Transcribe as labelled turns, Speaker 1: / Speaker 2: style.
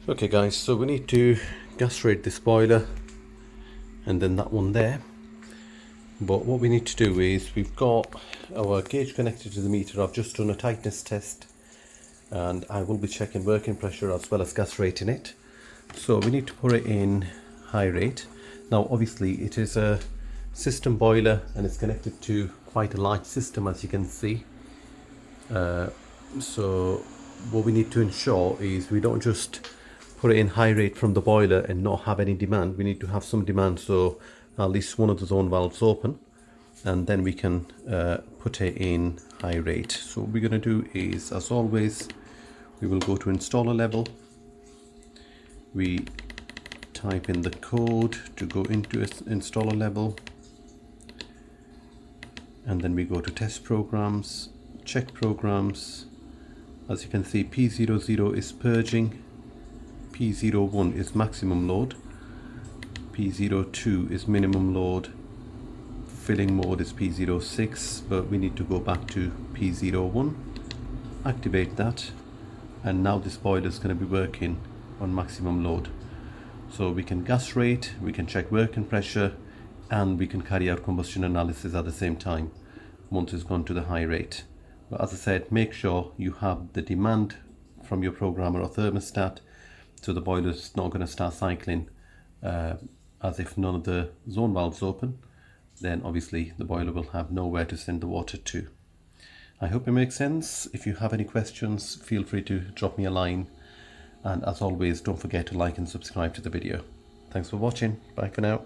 Speaker 1: Okay guys, so we need to gas rate this boiler and then that one there. But what we need to do is, we've got our gauge connected to the meter. I've just done a tightness test and I will be checking working pressure as well as gas rating it. So we need to put it in high rate. Now obviously it is a system boiler and it's connected to quite a large system, as you can see. So what we need to ensure is we don't just put it in high rate from the boiler and not have any demand. We need to have some demand, so at least one of the zone valves open, and then we can put it in high rate. So what we're going to do is, as always, we will go to installer level. We type in the code to go into installer level, and then we go to test programs, check programs. As you can see, P00 is purging, P01 is maximum load, P02 is minimum load, filling mode is P06, but we need to go back to P01, activate that, and now this boiler is going to be working on maximum load. So we can gas rate, we can check working pressure, and we can carry out combustion analysis at the same time once it's gone to the high rate. But as I said, make sure you have the demand from your programmer or thermostat, so the boiler is not going to start cycling as if none of the zone valves open. Then obviously the boiler will have nowhere to send the water to. I hope it makes sense. If you have any questions, feel free to drop me a line. And as always, don't forget to like and subscribe to the video. Thanks for watching. Bye for now.